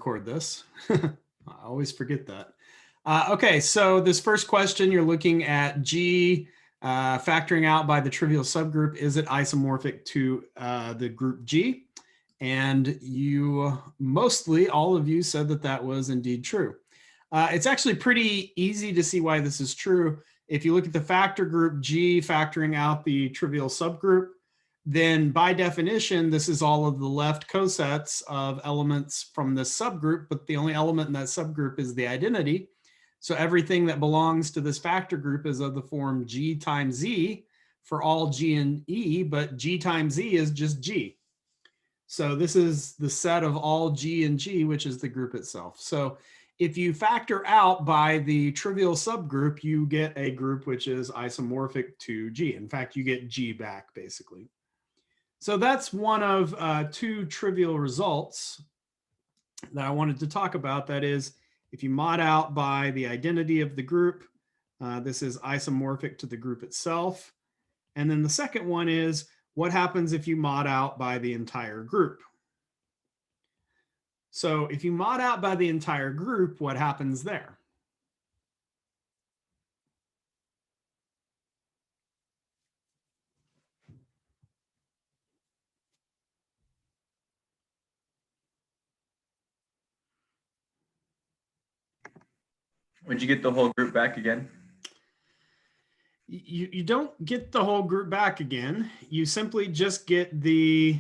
record this. I always forget that. Okay, so this first question, you're looking at G factoring out by the trivial subgroup. Is it isomorphic to the group G? And you, mostly all of you, said that that was indeed true. It's actually pretty easy to see why this is true. If you look at the factor group G factoring out the trivial subgroup, then by definition, this is all of the left cosets of elements from this subgroup, but the only element in that subgroup is the identity. So everything that belongs to this factor group is of the form G times Z for all G and E, but G times Z is just G. So this is the set of all G and G, which is the group itself. So if you factor out by the trivial subgroup, you get a group which is isomorphic to G. In fact, you get G back, basically. So that's one of two trivial results that I wanted to talk about. That is, if you mod out by the identity of the group, this is isomorphic to the group itself. And then the second one is, what happens if you mod out by the entire group? So if you mod out by the entire group, what happens there? Would you get the whole group back again? You don't get the whole group back again. You simply just get the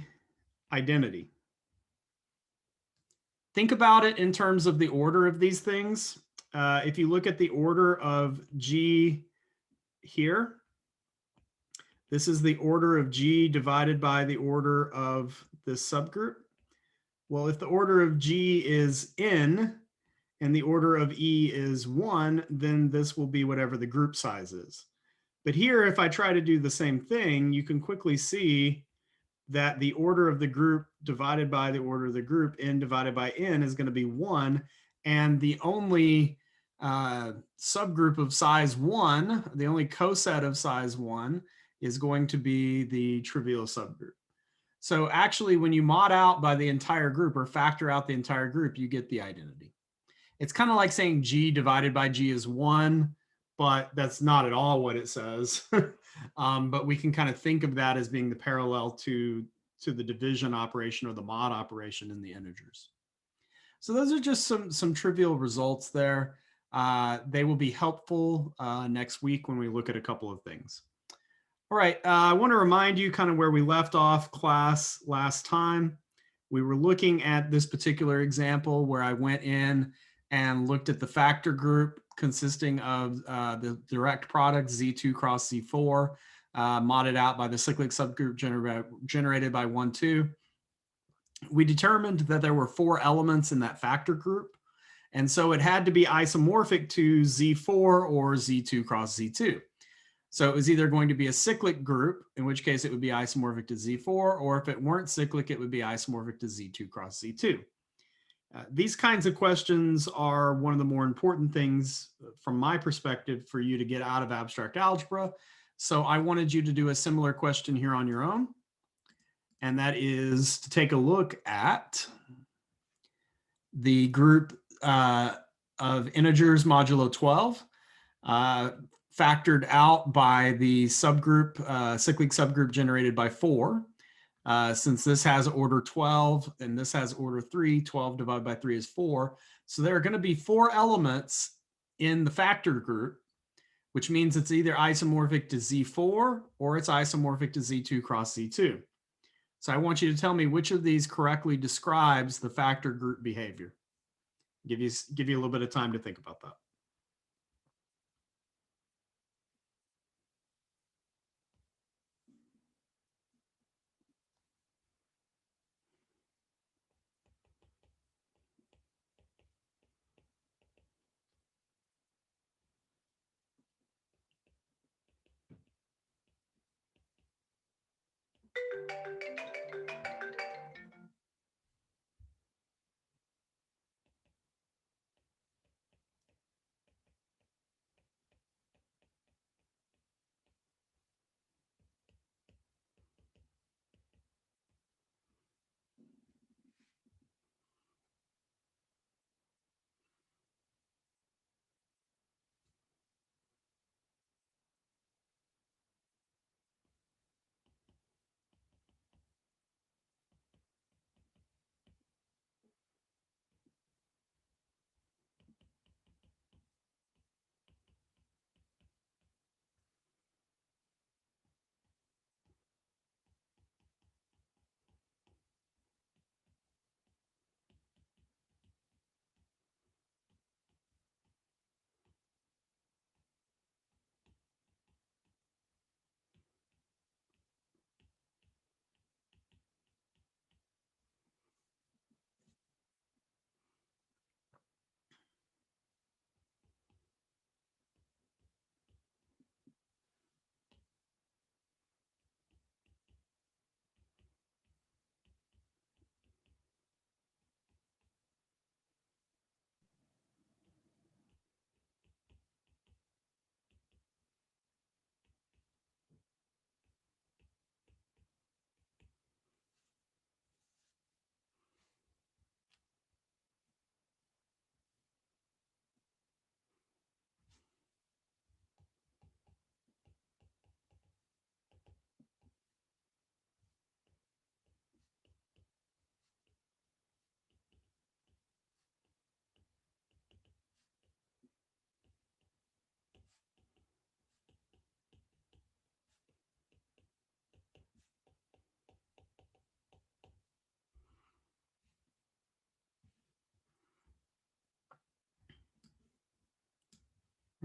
identity. Think about it in terms of the order of these things. If you look at the order of G here, this is the order of G divided by the order of this subgroup. Well, if the order of G is N and the order of E is 1, then this will be whatever the group size is. But here, if I try to do the same thing, you can quickly see that the order of the group divided by the order of the group, N divided by N, is going to be 1. And the only subgroup of size 1, the only coset of size 1, is going to be the trivial subgroup. So actually, when you mod out by the entire group or factor out the entire group, you get the identity. It's kind of like saying G divided by G is 1, but that's not at all what it says. But we can kind of think of that as being the parallel to the division operation or the mod operation in the integers. So those are just some trivial results there. They will be helpful next week when we look at a couple of things. All right, I want to remind you kind of where we left off class last time. We were looking at this particular example where I went in and looked at the factor group consisting of the direct product Z2 cross Z4, modded out by the cyclic subgroup generated by 1, 2. We determined that there were 4 elements in that factor group, and so it had to be isomorphic to Z4 or Z2 cross Z2. So it was either going to be a cyclic group, in which case it would be isomorphic to Z4, or if it weren't cyclic, it would be isomorphic to Z2 cross Z2. These kinds of questions are one of the more important things from my perspective for you to get out of abstract algebra. So I wanted you to do a similar question here on your own. And that is to take a look at the group of integers modulo 12, factored out by the subgroup, cyclic subgroup generated by 4. Since this has order 12 and this has order 3, 12 divided by 3 is 4. So there are going to be 4 elements in the factor group, which means it's either isomorphic to Z4 or it's isomorphic to Z2 cross Z2. So I want you to tell me which of these correctly describes the factor group behavior. Give you a little bit of time to think about that.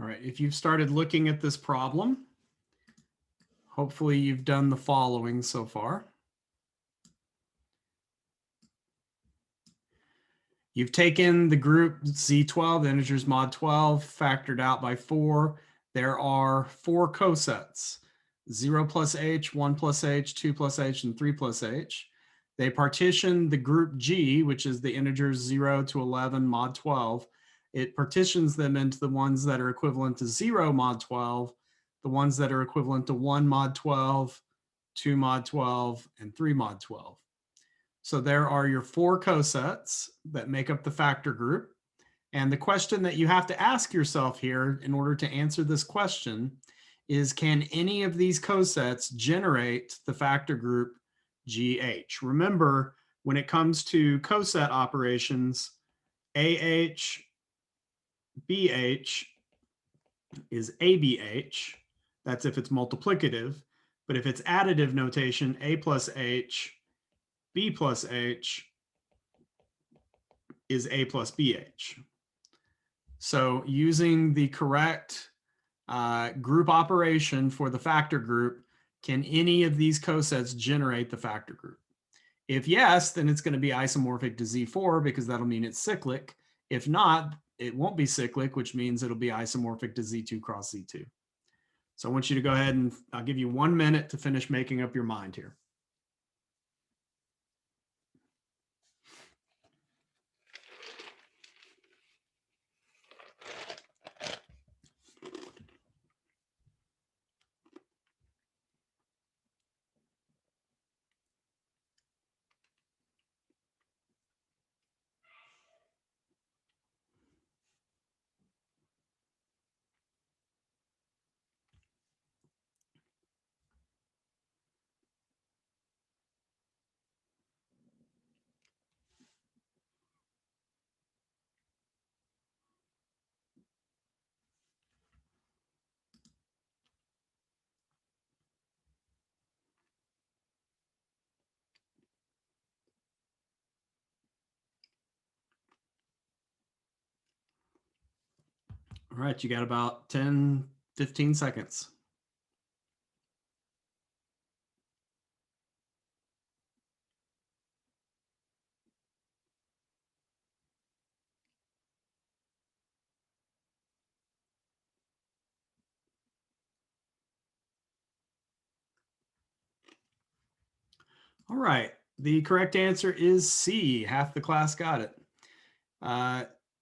All right, if you've started looking at this problem, hopefully you've done the following so far. You've taken the group Z12, the integers mod 12, factored out by 4. There are 4 cosets, 0 plus h, 1 plus h, 2 plus h, and 3 plus h. They partition the group G, which is the integers 0 to 11 mod 12. It partitions them into the ones that are equivalent to 0 mod 12, the ones that are equivalent to 1 mod 12, 2 mod 12, and 3 mod 12. So there are your 4 cosets that make up the factor group. And the question that you have to ask yourself here in order to answer this question is, can any of these cosets generate the factor group GH? Remember, when it comes to coset operations, AH, BH is ABH. That's if it's multiplicative. But if it's additive notation, A plus H, B plus H is A plus BH. So using the correct group operation for the factor group, can any of these cosets generate the factor group? If yes, then it's going to be isomorphic to Z4 because that'll mean it's cyclic. If not, it won't be cyclic, which means it'll be isomorphic to Z2 cross Z2. So I want you to go ahead and I'll give you 1 minute to finish making up your mind here. All right, you got about 10, 15 seconds. All right, the correct answer is C. Half the class got it.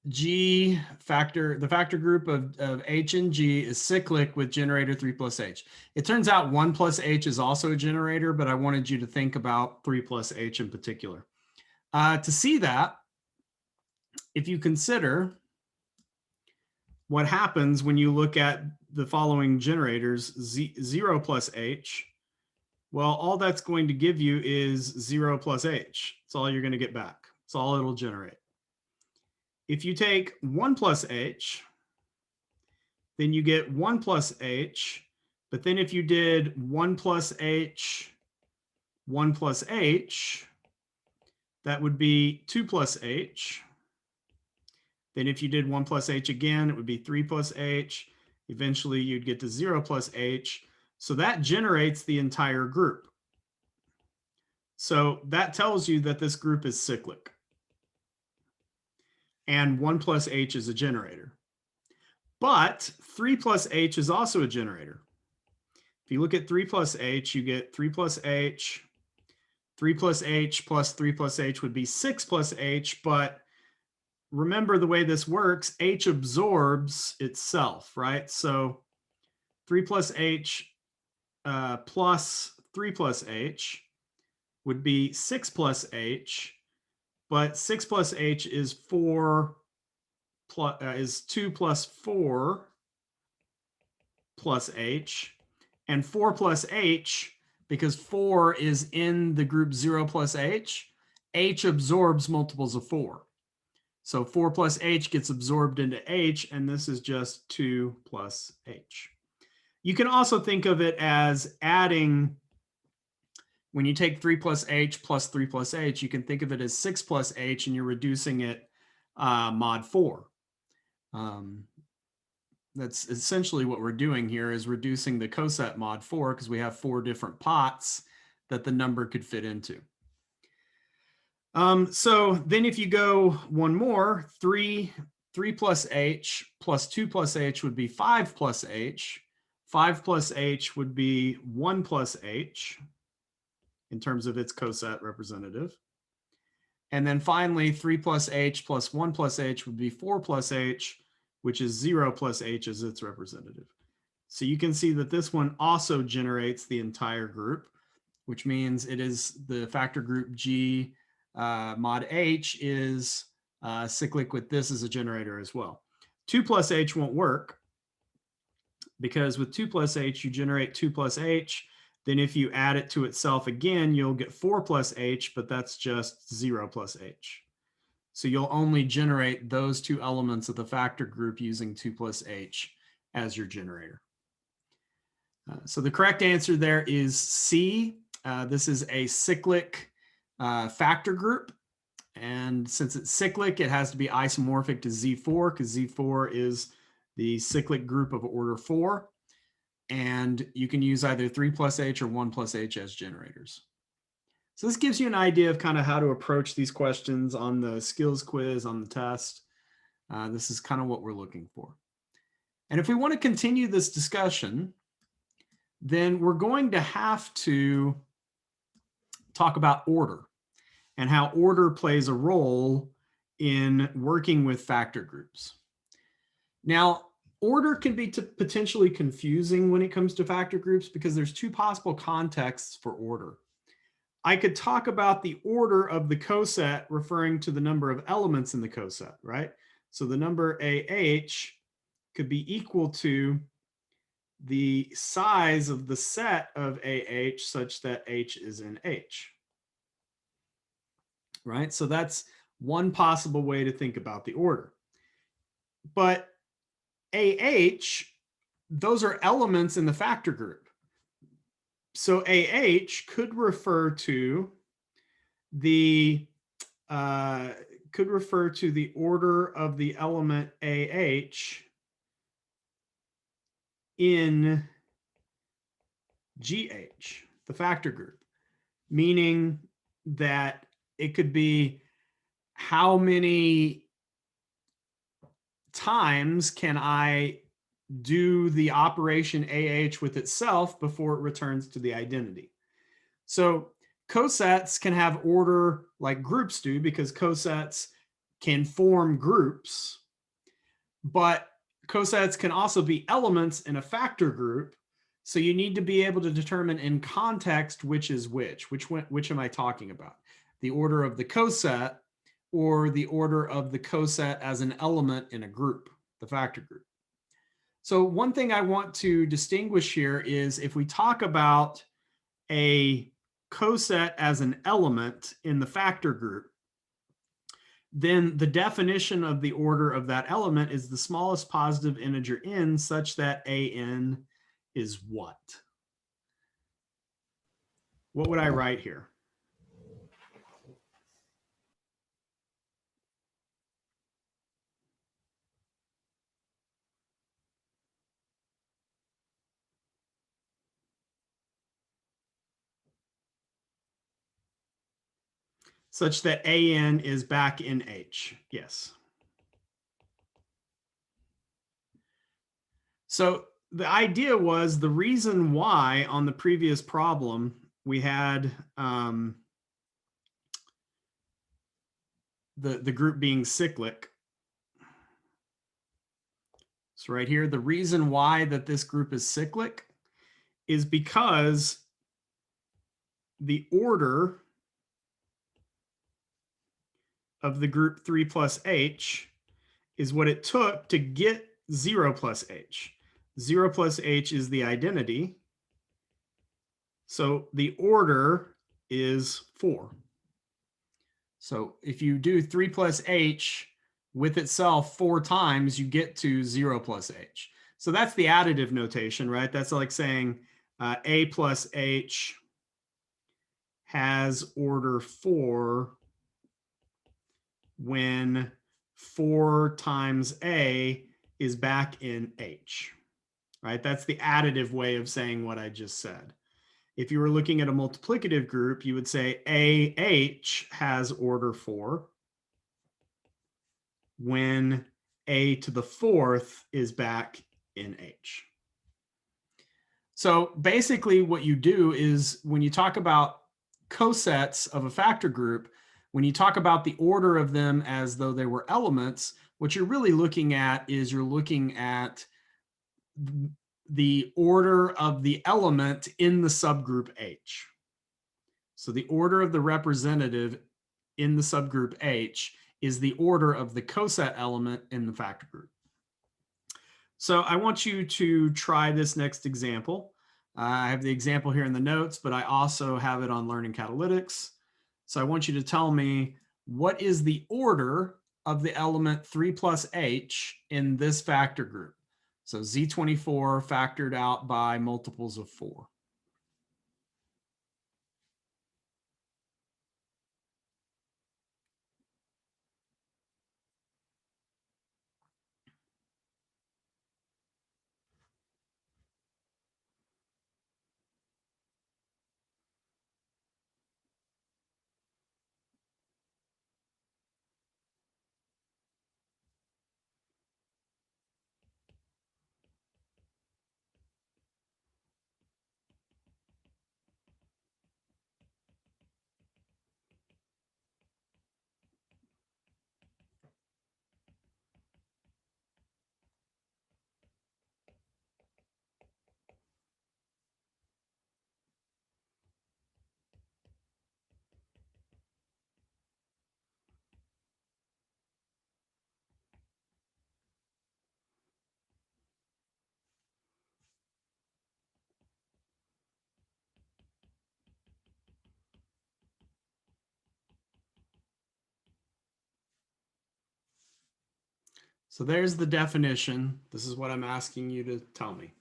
G factor, the factor group of H and G is cyclic with generator 3 plus H. It turns out 1 plus H is also a generator, but I wanted you to think about 3 plus H in particular. To see that, if you consider what happens when you look at the following generators, 0 plus H, well, all that's going to give you is 0 plus H. That's all you're going to get back. That's all it'll generate. If you take 1 plus H, then you get 1 plus H. But then if you did 1 plus H, 1 plus H, that would be 2 plus H. Then if you did 1 plus H again, it would be 3 plus H. Eventually, you'd get to 0 plus H. So that generates the entire group. So that tells you that this group is cyclic. And 1 plus H is a generator. But 3 plus H is also a generator. If you look at 3 plus H, you get 3 plus H. 3 plus H plus 3 plus H would be 6 plus H. But remember the way this works, H absorbs itself, right? So 3 plus H plus 3 plus H would be 6 plus H. But 6 plus H is 4 plus, is 2 plus 4 plus H. And 4 plus H, because 4 is in the group 0 plus H, H absorbs multiples of 4. So 4 plus H gets absorbed into H, and this is just 2 plus H. You can also think of it as adding, when you take 3 plus H plus 3 plus H, you can think of it as 6 plus H, and you're reducing it mod 4. That's essentially what we're doing here, is reducing the coset mod 4 because we have 4 different pots that the number could fit into. So then if you go one more, 3 plus h plus 2 plus h would be 5 plus h. 5 plus h would be 1 plus h in terms of its coset representative. And then finally, 3 plus h plus 1 plus h would be 4 plus h, which is 0 plus h as its representative. So you can see that this one also generates the entire group, which means it is the factor group G mod H is cyclic with this as a generator as well. 2 plus H won't work because with 2 plus H, you generate 2 plus H. Then if you add it to itself again, you'll get 4 plus H, but that's just 0 plus H. So you'll only generate those 2 elements of the factor group using 2 plus H as your generator. So the correct answer there is C. This is a cyclic factor group. And since it's cyclic, it has to be isomorphic to Z4 because Z4 is the cyclic group of order 4. And you can use either 3 plus H or 1 plus H as generators. So this gives you an idea of kind of how to approach these questions on the skills quiz, on the test. This is kind of what we're looking for. And if we want to continue this discussion, then we're going to have to talk about order and how order plays a role in working with factor groups. Now, order can be potentially confusing when it comes to factor groups because there's 2 possible contexts for order. I could talk about the order of the coset referring to the number of elements in the coset, right? So the number AH could be equal to the size of the set of AH such that H is in H, right? So that's one possible way to think about the order. But AH, those are elements in the factor group. So AH could refer to the order of the element AH in GH, the factor group, meaning that it could be how many times can I do the operation AH with itself before it returns to the identity. So cosets can have order like groups do because cosets can form groups, but cosets can also be elements in a factor group. So you need to be able to determine in context which is which am I talking about? The order of the coset or the order of the coset as an element in a group, the factor group. So one thing I want to distinguish here is if we talk about a coset as an element in the factor group, then the definition of the order of that element is the smallest positive integer n such that an is what? What would I write here? Such that an is back in H. Yes. So the idea was the reason why on the previous problem we had the group being cyclic. So right here, the reason why that this group is cyclic is because the order of the group 3 plus H is what it took to get 0 plus H. 0 plus H is the identity. So the order is 4. So if you do 3 plus H with itself 4 times, you get to 0 plus H. So that's the additive notation, right? That's like saying A plus H has order 4 when 4 times A is back in H, right? That's the additive way of saying what I just said. If you were looking at a multiplicative group, you would say AH has order 4 when A to the 4th is back in H. So basically what you do is when you talk about cosets of a factor group, when you talk about the order of them as though they were elements, what you're really looking at is you're looking at the order of the element in the subgroup H. So the order of the representative in the subgroup H is the order of the coset element in the factor group. So I want you to try this next example. I have the example here in the notes, but I also have it on Learning Catalytics. So I want you to tell me what is the order of the element 3 plus H in this factor group. So Z24 factored out by multiples of 4. So there's the definition. This is what I'm asking you to tell me.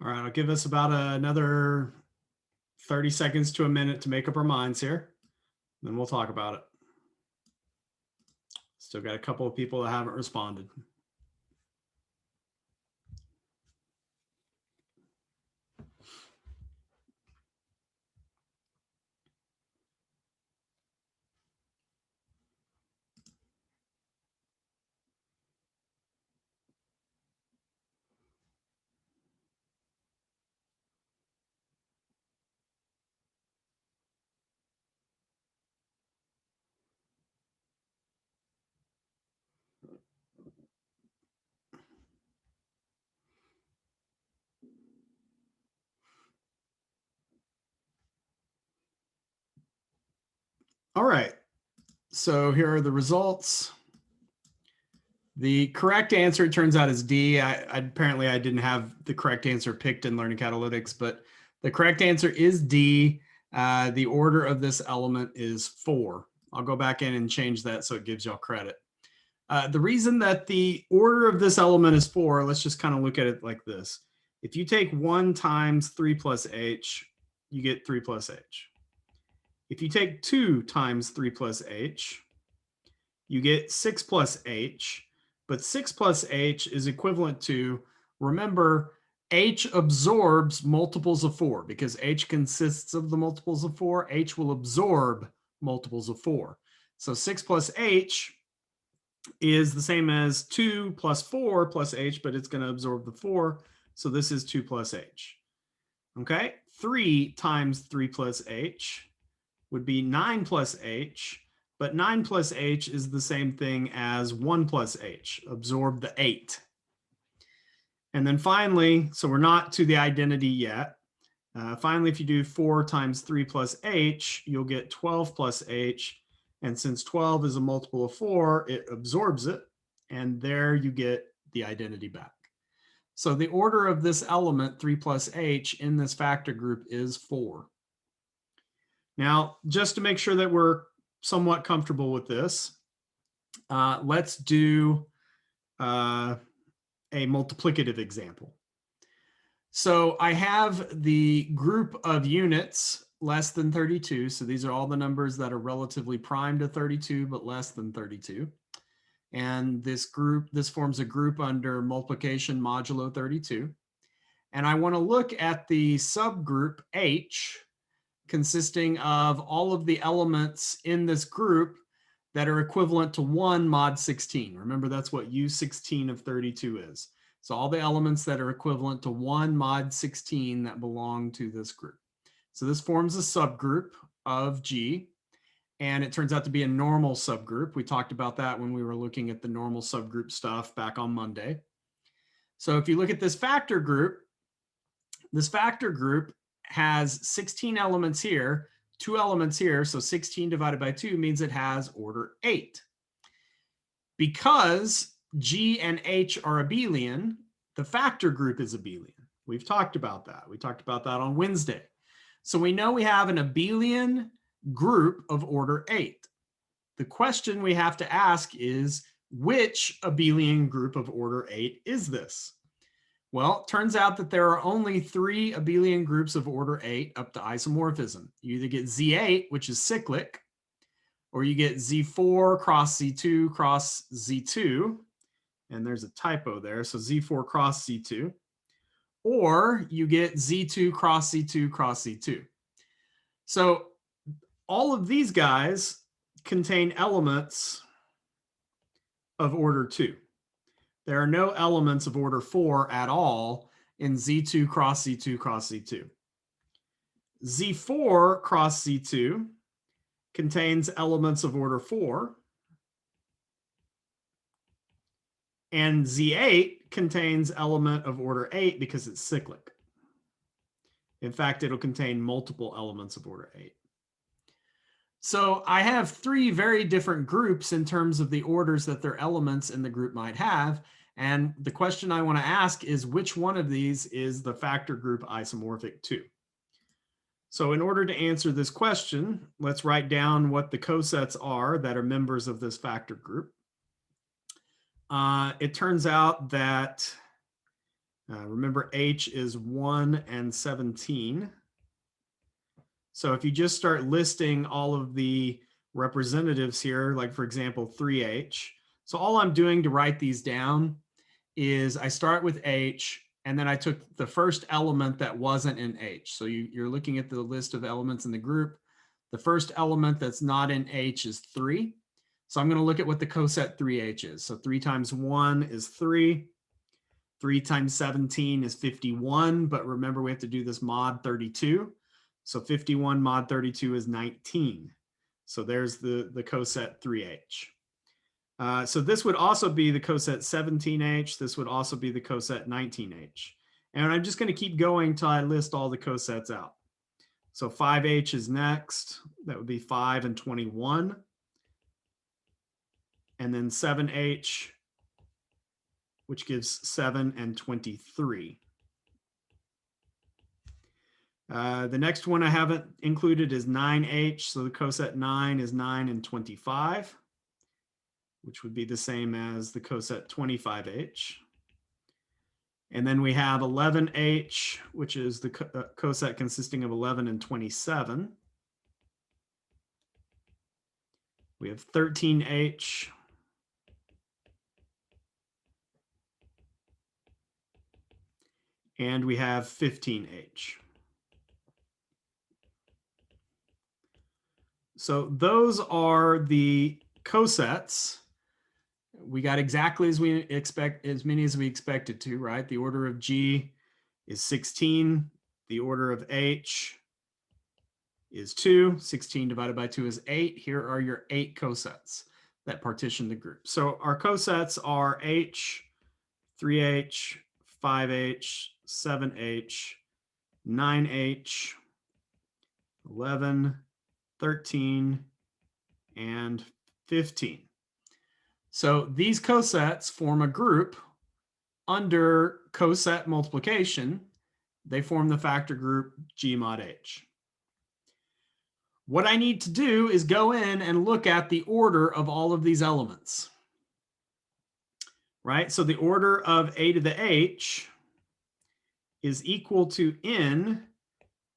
All right, I'll give us about another 30 seconds to a minute to make up our minds here. Then we'll talk about it. Still got a couple of people that haven't responded. All right, so here are the results. The correct answer, it turns out, is D. Apparently I didn't have the correct answer picked in learning catalytics, but the correct answer is D. The order of this element is 4. I'll go back in and change that so it gives y'all credit. The reason that the order of this element is 4, let's just kind of look at it like this. If you take 1 times 3 plus H, you get 3 plus H. If you take 2 times 3 plus H, you get 6 plus H. But 6 plus H is equivalent to, remember, H absorbs multiples of 4 because H consists of the multiples of 4. H will absorb multiples of 4. So 6 plus H is the same as 2 plus 4 plus H, but it's going to absorb the 4. So this is 2 plus H. Okay, 3 times 3 plus H would be 9 plus H, but 9 plus H is the same thing as 1 plus H, absorb the 8. And then finally, so we're not to the identity yet. Finally, if you do 4 times 3 plus H, you'll get 12 plus H. And since 12 is a multiple of 4, it absorbs it. And there you get the identity back. So the order of this element, 3 plus H, in this factor group is 4. Now, just to make sure that we're somewhat comfortable with this, let's do a multiplicative example. So I have the group of units less than 32. So these are all the numbers that are relatively prime to 32, but less than 32. And this forms a group under multiplication modulo 32. And I want to look at the subgroup H, consisting of all of the elements in this group that are equivalent to 1 mod 16. Remember, that's what U16 of 32 is. So all the elements that are equivalent to 1 mod 16 that belong to this group. So this forms a subgroup of G, and it turns out to be a normal subgroup. We talked about that when we were looking at the normal subgroup stuff back on Monday. So if you look at this factor group has 16 elements here, 2 elements here, so 16 divided by 2 means it has order 8. Because G and H are abelian, the factor group is abelian. We've talked about that. We talked about that on Wednesday. So we know we have an abelian group of order 8. The question we have to ask is, which abelian group of order 8 is this? Well, it turns out that there are only 3 abelian groups of order 8 up to isomorphism. You either get Z8, which is cyclic, or you get Z4 cross Z2 cross Z2, and there's a typo there, so Z4 cross Z2, or you get Z2 cross Z2 cross Z2. So all of these guys contain elements of order 2. There are no elements of order 4 at all in Z2 cross Z2 cross Z2. Z4 cross Z2 contains elements of order 4, and Z8 contains element of order 8 because it's cyclic. In fact, it'll contain multiple elements of order 8. So I have 3 very different groups in terms of the orders that their elements in the group might have. And the question I want to ask is, which one of these is the factor group isomorphic to? So in order to answer this question, let's write down what the cosets are that are members of this factor group. It turns out that, remember, H is 1 and 17. So if you just start listing all of the representatives here, like for example, 3H. So all I'm doing to write these down is I start with H, and then I took the first element that wasn't in H. So you're looking at the list of elements in the group. The first element that's not in H is 3. So I'm going to look at what the coset 3H is. So 3 times 1 is 3. 3 times 17 is 51. But remember, we have to do this mod 32. So 51 mod 32 is 19. So there's the coset 3H. So this would also be the coset 17H. This would also be the coset 19H. And I'm just going to keep going till I list all the cosets out. So 5H is next. That would be 5 and 21. And then 7H which gives 7 and 23. The next one I haven't included is 9H. So the coset 9 is 9 and 25, which would be the same as the coset 25H. And then we have 11H, which is the coset consisting of 11 and 27. We have 13H. And we have 15H. So those are the cosets. We got exactly as we expect, as many as we expected to, right? The order of G is 16. The order of H is 2. 16 divided by 2 is 8. Here are your 8 cosets that partition the group. So our cosets are H, 3H, 5H, 7H, 9H, 11, 13, and 15. So these cosets form a group under coset multiplication. They form the factor group G mod H. What I need to do is go in and look at the order of all of these elements. Right? So the order of A to the H is equal to N,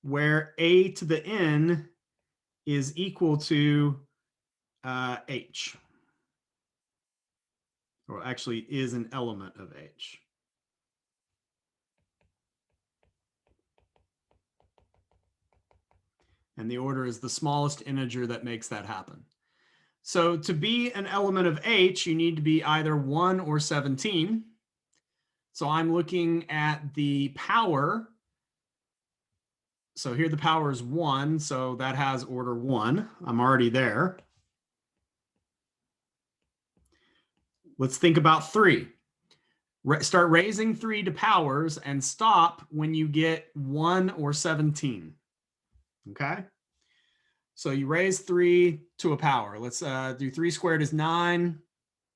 where A to the N is equal to H. Or actually is an element of H. And the order is the smallest integer that makes that happen. So to be an element of H, you need to be either 1 or 17. So I'm looking at the power. So here the power is 1, so that has order 1. I'm already there. Let's think about 3. Start raising 3 to powers and stop when you get 1 or 17. Okay? So you raise 3 to a power. Let's do 3 squared is 9.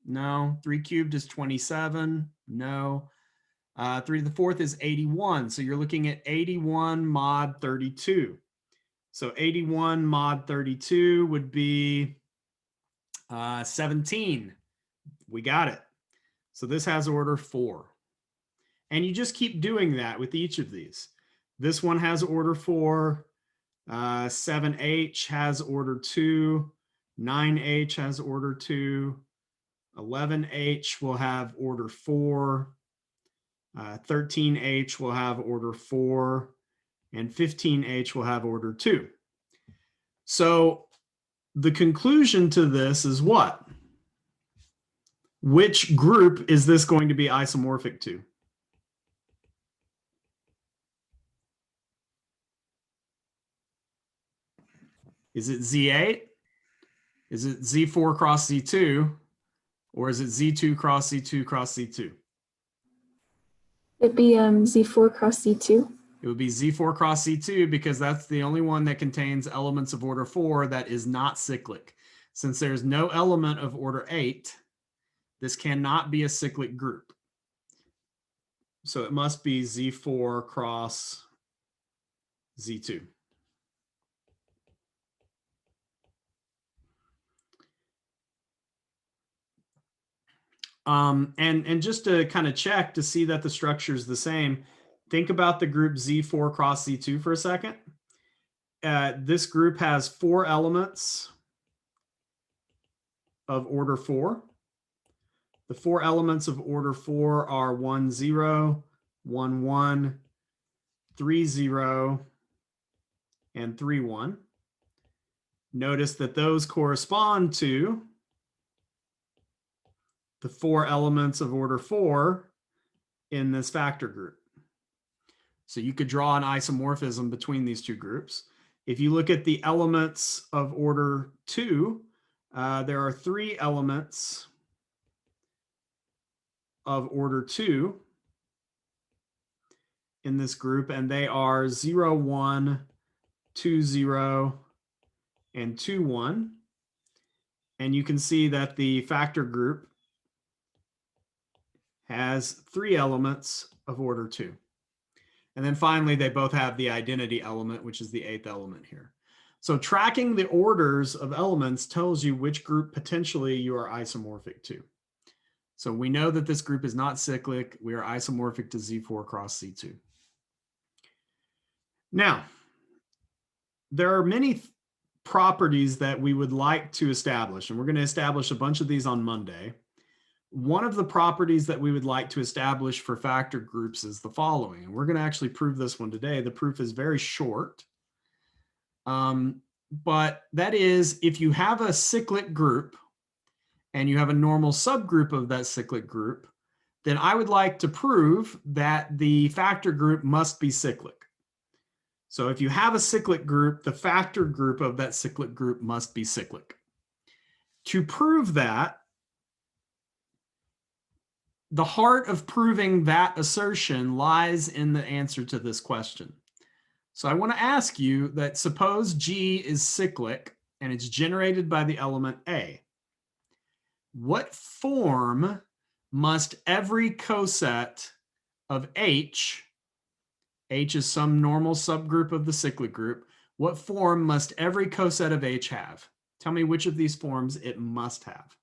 No. 3 cubed is 27. No. 3 to the 4th is 81. So you're looking at 81 mod 32. So 81 mod 32 would be 17. We got it. So this has order 4. And you just keep doing that with each of these. This one has order 4. 7H has order 2. 9H has order 2. 11H will have order 4. 13H will have order 4. And 15H will have order 2. So the conclusion to this is what? Which group is this going to be isomorphic to? Is it Z8? Is it Z4 cross Z2? Or is it Z2 cross Z2 cross Z2? It'd be Z4 cross Z2. It would be Z4 cross Z2 because that's the only one that contains elements of order 4 that is not cyclic. Since there's no element of order 8, this cannot be a cyclic group. So it must be Z4 cross Z2. And just to kind of check to see that the structure is the same, think about the group Z4 cross Z2 for a second. This group has 4 elements of order 4. The 4 elements of order 4 are 1, 0, 1, 1, 3, 0, and 3, 1. Notice that those correspond to the 4 elements of order 4 in this factor group. So you could draw an isomorphism between these two groups. If you look at the elements of order 2, there are 3 elements of order 2 in this group, and they are 0, 1, 2, 0, and 2, 1. And you can see that the factor group has 3 elements of order 2. And then finally, they both have the identity element, which is the 8th element here. So tracking the orders of elements tells you which group potentially you are isomorphic to. So we know that this group is not cyclic. We are isomorphic to Z4 cross C2. Now, there are many properties that we would like to establish, and we're going to establish a bunch of these on Monday. One of the properties that we would like to establish for factor groups is the following, and we're going to actually prove this one today. The proof is very short, but that is, if you have a cyclic group and you have a normal subgroup of that cyclic group, then I would like to prove that the factor group must be cyclic. So if you have a cyclic group, the factor group of that cyclic group must be cyclic. To prove that, the heart of proving that assertion lies in the answer to this question. So I want to ask you that suppose G is cyclic and it's generated by the element A. What form must every coset of H is some normal subgroup of the cyclic group. What form must every coset of H have? Tell me which of these forms it must have.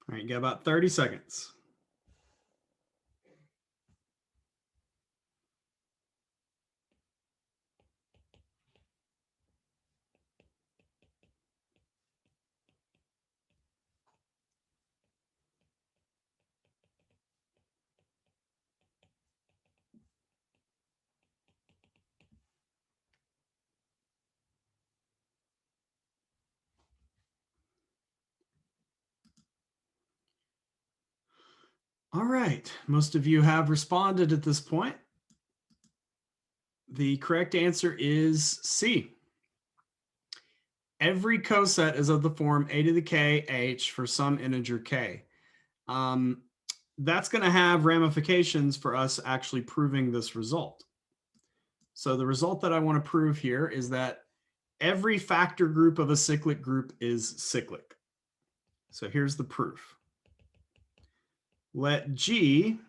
All right, you got about 30 seconds. All right, most of you have responded at this point. The correct answer is C. Every coset is of the form a to the k h for some integer k. That's going to have ramifications for us actually proving this result. So the result that I want to prove here is that every factor group of a cyclic group is cyclic. So here's the proof. Let G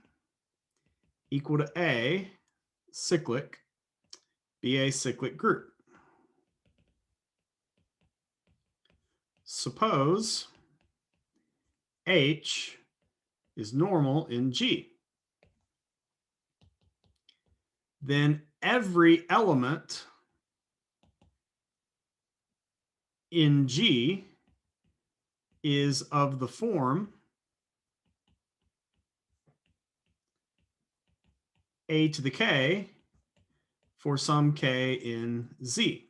equal to A cyclic be a cyclic group. Suppose H is normal in G. Then every element in G is of the form a to the k for some k in Z.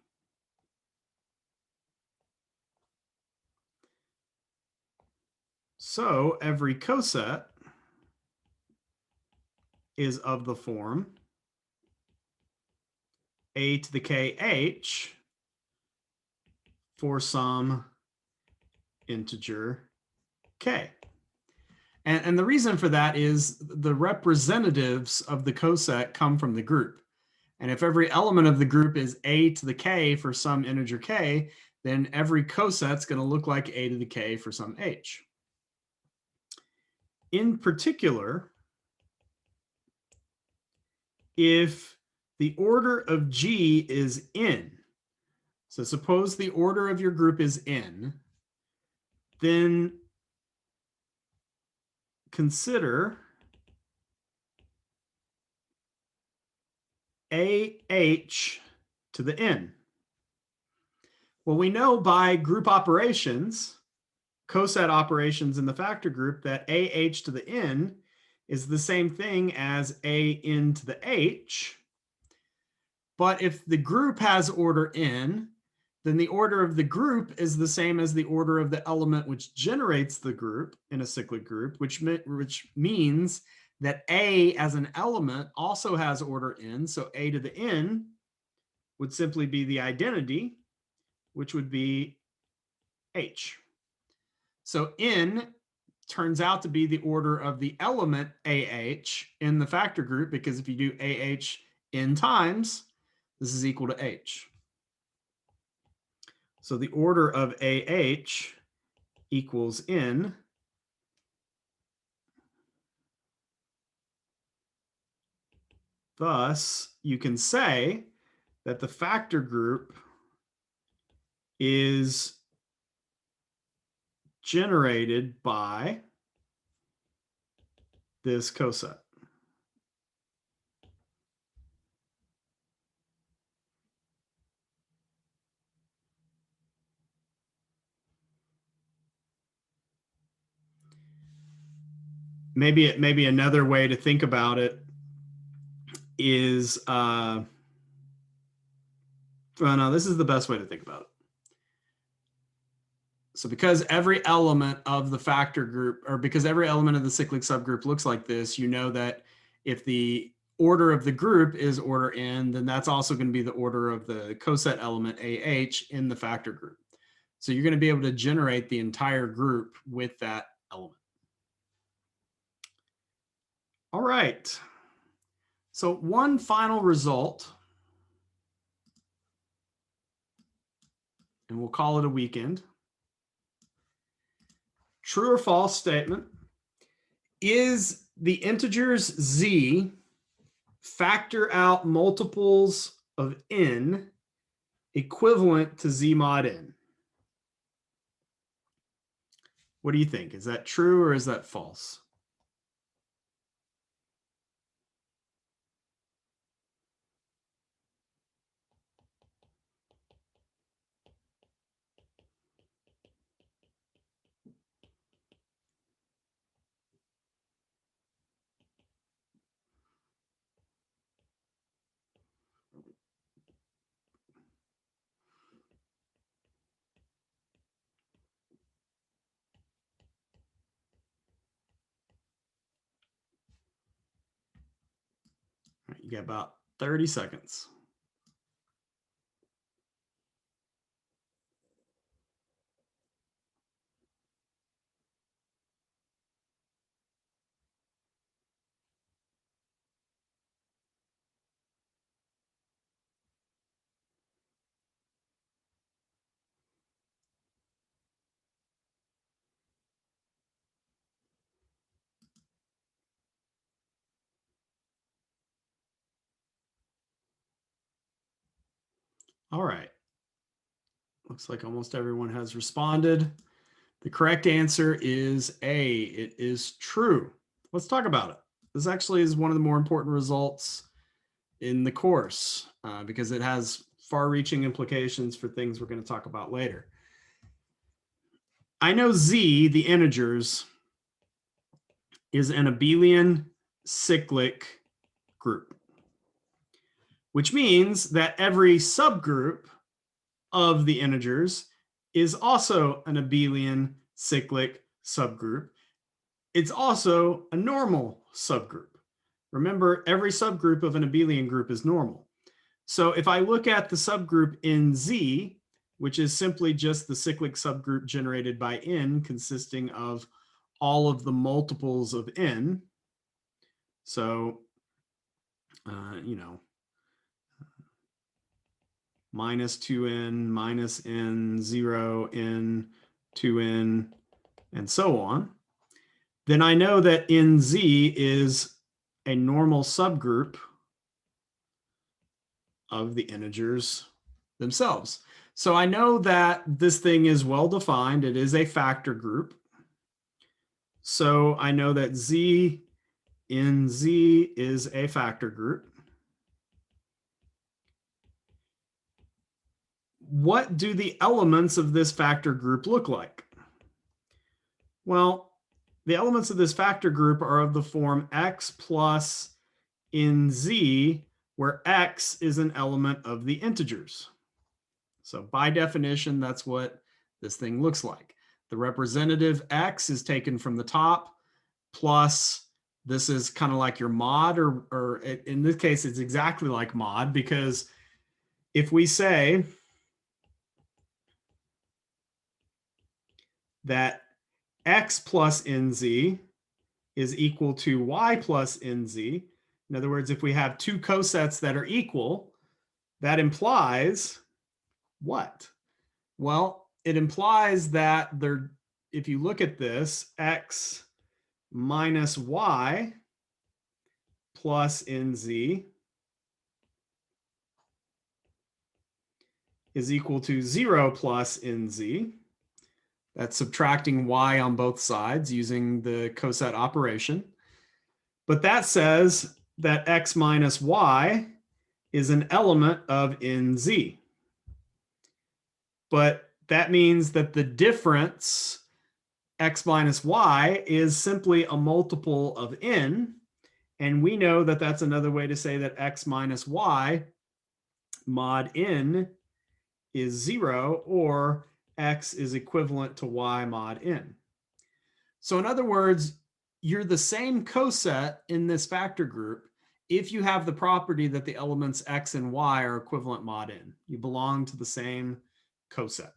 So every coset is of the form a to the k h for some integer k. And the reason for that is the representatives of the coset come from the group. And if every element of the group is a to the k for some integer k, then every coset's going to look like a to the k for some h. In particular, if the order of G is n, so suppose the order of your group is n, then consider AH to the n. Well, we know by group operations, coset operations in the factor group, that AH to the n is the same thing as AN to the H. But if the group has order n, then the order of the group is the same as the order of the element which generates the group in a cyclic group, which means that A as an element also has order n. So A to the n would simply be the identity, which would be H. So n turns out to be the order of the element AH in the factor group, because if you do AH n times, this is equal to H. So the order of AH equals n. Thus, you can say that the factor group is generated by this coset. Maybe another way to think about it is, well, no, this is the best way to think about it. So because every element of the factor group, or because every element of the cyclic subgroup looks like this, you know that if the order of the group is order n, then that's also going to be the order of the coset element AH in the factor group. So you're going to be able to generate the entire group with that element. All right. So one final result, and we'll call it a weekend. True or false statement: is the integers z factor out multiples of n equivalent to z mod n? What do you think? Is that true or is that false? All right, you got about 30 seconds. All right. Looks like almost everyone has responded. The correct answer is A. It is true. Let's talk about it. This actually is one of the more important results in the course because it has far-reaching implications for things we're going to talk about later. I know Z, the integers, is an abelian cyclic group, which means that every subgroup of the integers is also an abelian cyclic subgroup. It's also a normal subgroup. Remember, every subgroup of an abelian group is normal. So if I look at the subgroup in Z, which is simply just the cyclic subgroup generated by n, consisting of all of the multiples of n. So, you know, minus 2n, minus n, 0, n, 2n, and so on, then I know that nz is a normal subgroup of the integers themselves. So I know that this thing is well defined. It is a factor group. So I know that z in z is a factor group. What do the elements of this factor group look like? Well, the elements of this factor group are of the form x plus in z, where x is an element of the integers. So by definition, that's what this thing looks like. The representative x is taken from the top, plus this is kind of like your mod, or in this case, it's exactly like mod, because if we say that x plus nz is equal to y plus nz, in other words, if we have two cosets that are equal, that implies what? Well, it implies that if you look at this, x minus y plus nz is equal to 0 plus nz. That's subtracting y on both sides using the coset operation. But that says that x minus y is an element of nz. But that means that the difference, x minus y, is simply a multiple of n. And we know that that's another way to say that x minus y mod n is 0, or x is equivalent to y mod n. So in other words, you're the same coset in this factor group if you have the property that the elements x and y are equivalent mod n. You belong to the same coset.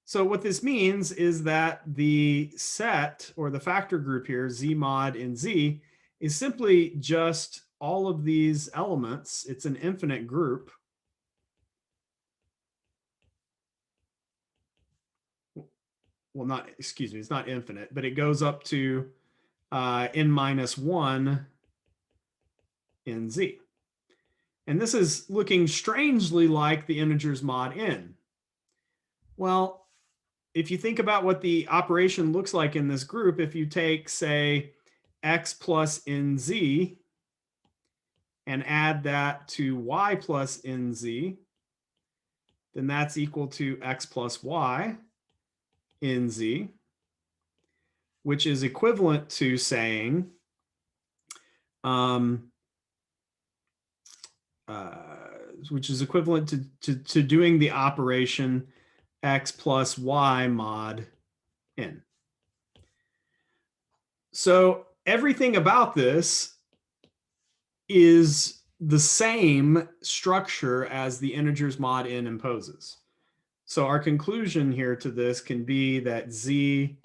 So what this means is that the set, or the factor group here, z mod in z, is simply just all of these elements. It's an infinite group. Well, not, excuse me, it's not infinite, but it goes up to n minus 1 in z. And this is looking strangely like the integers mod n. Well, if you think about what the operation looks like in this group, if you take, say, x plus nz and add that to y plus nz, then that's equal to x plus y in z, which is equivalent to saying which is equivalent to doing the operation x plus y mod n. So everything about this is the same structure as the integers mod n imposes. So our conclusion here to this can be that z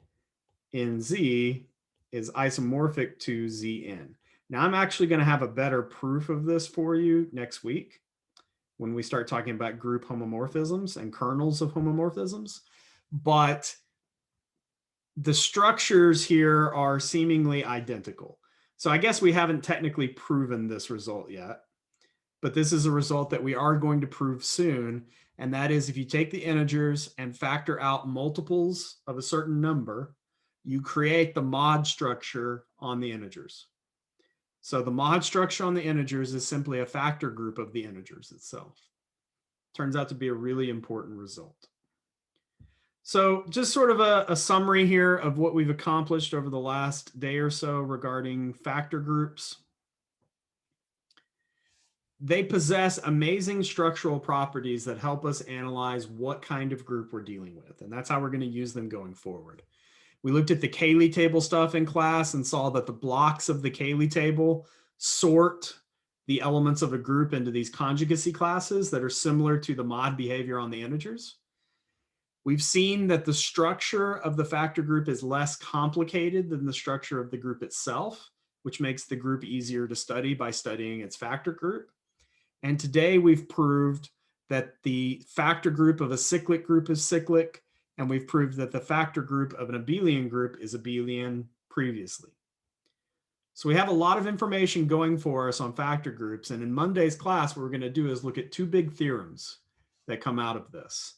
in z is isomorphic to zn. Now I'm actually going to have a better proof of this for you next week when we start talking about group homomorphisms and kernels of homomorphisms. But the structures here are seemingly identical. So I guess we haven't technically proven this result yet, but this is a result that we are going to prove soon. And that is, if you take the integers and factor out multiples of a certain number, you create the mod structure on the integers. So the mod structure on the integers is simply a factor group of the integers itself. Turns out to be a really important result. So just sort of a summary here of what we've accomplished over the last day or so regarding factor groups. They possess amazing structural properties that help us analyze what kind of group we're dealing with. And that's how we're going to use them going forward. We looked at the Cayley table stuff in class and saw that the blocks of the Cayley table sort the elements of a group into these conjugacy classes that are similar to the mod behavior on the integers. We've seen that the structure of the factor group is less complicated than the structure of the group itself, which makes the group easier to study by studying its factor group. And today we've proved that the factor group of a cyclic group is cyclic, and we've proved that the factor group of an abelian group is abelian previously. So we have a lot of information going for us on factor groups. And in Monday's class, what we're going to do is look at two big theorems that come out of this.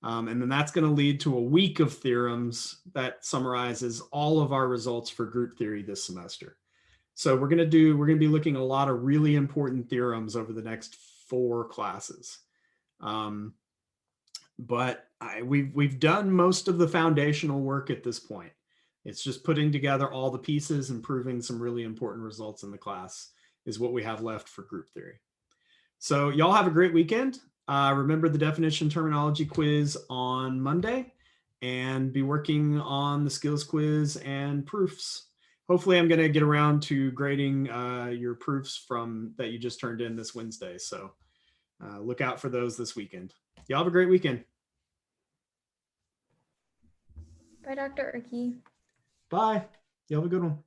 And then that's going to lead to a week of theorems that summarizes all of our results for group theory this semester. So we're going to be looking at a lot of really important theorems over the next 4 classes. But we've done most of the foundational work at this point. It's just putting together all the pieces and proving some really important results in the class is what we have left for group theory. So y'all have a great weekend. Remember the definition terminology quiz on Monday, and be working on the skills quiz and proofs. Hopefully I'm going to get around to grading your proofs from that you just turned in this Wednesday. So look out for those this weekend. Y'all have a great weekend. Bye, Dr. Urki. Bye. Y'all have a good one.